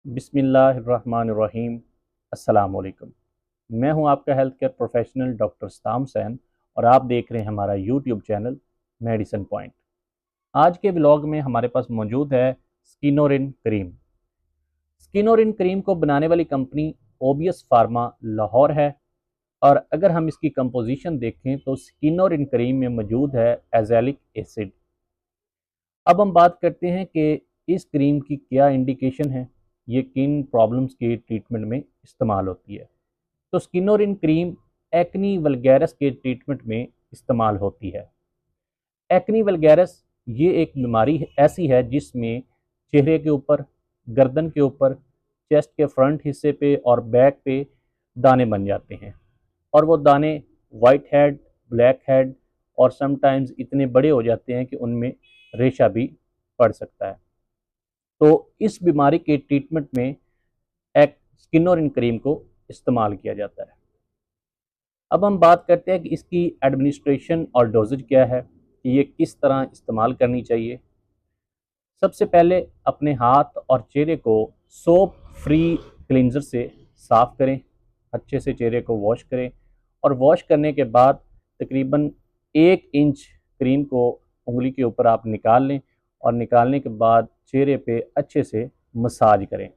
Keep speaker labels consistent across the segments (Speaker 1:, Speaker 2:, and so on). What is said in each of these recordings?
Speaker 1: बिस्मिल्लाहिर्रहमानिर्रहीम। अस्सलाम वालेकुम। मैं हूं आपका हेल्थ केयर प्रोफेशनल डॉक्टर सताम सैन और आप देख रहे हैं हमारा यूट्यूब चैनल मेडिसिन पॉइंट। आज के व्लॉग में हमारे पास मौजूद है स्किनोरिन क्रीम। स्किनोरिन क्रीम को बनाने वाली कंपनी ओबियस फार्मा लाहौर है और अगर हम इसकी कंपोजिशन देखें तो स्किनोरिन क्रीम में मौजूद है एजेलिक एसिड। अब हम बात करते हैं कि इस क्रीम की क्या इंडिकेशन है, ये किन प्रॉब्लम्स के ट्रीटमेंट में इस्तेमाल होती है। तो स्किनोरिन क्रीम एक्नी वल्गैरस के ट्रीटमेंट में इस्तेमाल होती है। एक्नी वल्गैरस ये एक बीमारी ऐसी है जिसमें चेहरे के ऊपर, गर्दन के ऊपर, चेस्ट के फ्रंट हिस्से पे और बैक पे दाने बन जाते हैं और वो दाने वाइट हेड, ब्लैक हेड और समटाइम्स इतने बड़े हो जाते हैं कि उनमें रेशा भी पड़ सकता है। तो इस बीमारी के ट्रीटमेंट में एक स्किनोरिन क्रीम को इस्तेमाल किया जाता है। अब हम बात करते हैं कि इसकी एडमिनिस्ट्रेशन और डोजेज क्या है, कि ये किस तरह इस्तेमाल करनी चाहिए। सबसे पहले अपने हाथ और चेहरे को सोप फ्री क्लींजर से साफ़ करें, अच्छे से चेहरे को वॉश करें और वॉश करने के बाद तकरीबन 1 इंच क्रीम को उंगली के ऊपर आप निकाल लें और निकालने के बाद चेहरे पे अच्छे से मसाज करें।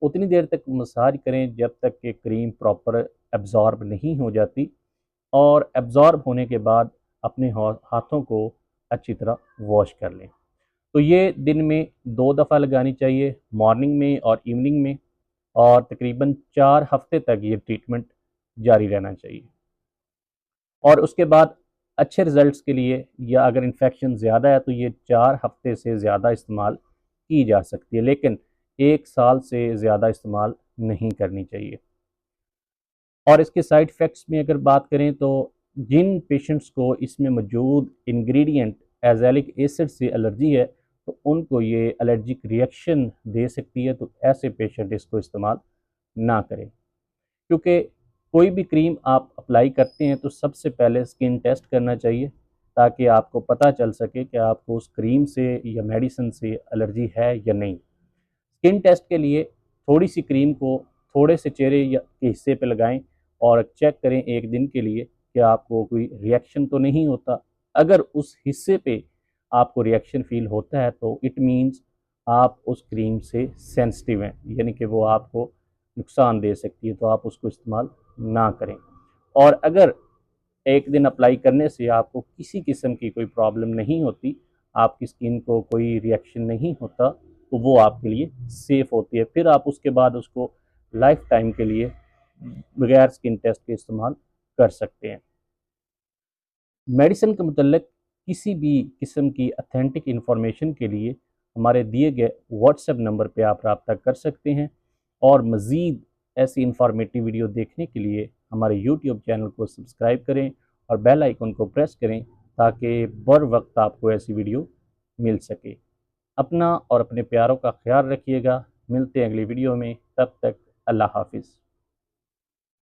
Speaker 1: उतनी देर तक मसाज करें जब तक कि क्रीम प्रॉपर एब्जॉर्ब नहीं हो जाती और एब्जॉर्ब होने के बाद अपने हाथों को अच्छी तरह वॉश कर लें। तो ये दिन में 2 दफ़ा लगानी चाहिए, मॉर्निंग में और इवनिंग में, और तकरीबन 4 हफ्ते तक ये ट्रीटमेंट जारी रहना चाहिए। और उसके बाद अच्छे रिजल्ट्स के लिए, या अगर इन्फेक्शन ज़्यादा है तो ये 4 हफ्ते से ज़्यादा इस्तेमाल की जा सकती है, लेकिन 1 साल से ज़्यादा इस्तेमाल नहीं करनी चाहिए। और इसके साइड इफ़ेक्ट्स में अगर बात करें तो जिन पेशेंट्स को इसमें मौजूद इंग्रेडिएंट एजेलिक एसिड से एलर्जी है तो उनको ये एलर्जिक रिएक्शन दे सकती है, तो ऐसे पेशेंट इसको इस्तेमाल ना करें। क्योंकि कोई भी क्रीम आप अप्लाई करते हैं तो सबसे पहले स्किन टेस्ट करना चाहिए ताकि आपको पता चल सके कि आपको उस क्रीम से या मेडिसिन से एलर्जी है या नहीं। स्किन टेस्ट के लिए थोड़ी सी क्रीम को थोड़े से चेहरे या के हिस्से पे लगाएं और चेक करें 1 दिन के लिए कि आपको कोई रिएक्शन तो नहीं होता। अगर उस हिस्से पे आपको रिएक्शन फील होता है तो इट मीन्स आप उस क्रीम से सेंसिटिव हैं, यानी कि वो आपको नुकसान दे सकती है, तो आप उसको इस्तेमाल ना करें। और अगर 1 दिन अप्लाई करने से आपको किसी किस्म की कोई प्रॉब्लम नहीं होती, आपकी स्किन को कोई रिएक्शन नहीं होता, तो वो आपके लिए सेफ़ होती है। फिर आप उसके बाद उसको लाइफ टाइम के लिए बगैर स्किन टेस्ट के इस्तेमाल कर सकते हैं। मेडिसिन के मुतल्लिक़ किसी भी किस्म की अथेंटिक इन्फॉर्मेशन के लिए हमारे दिए गए व्हाट्सएप नंबर पे आप रब्ता कर सकते हैं और मज़ीद ऐसी इंफॉर्मेटिव वीडियो देखने के लिए हमारे यूट्यूब चैनल को सब्सक्राइब करें और बेल आइकन को प्रेस करें ताकि बर वक्त आपको ऐसी वीडियो मिल सके। अपना और अपने प्यारों का ख्याल रखिएगा। मिलते हैं अगली वीडियो में, तब तक अल्लाह हाफिज़।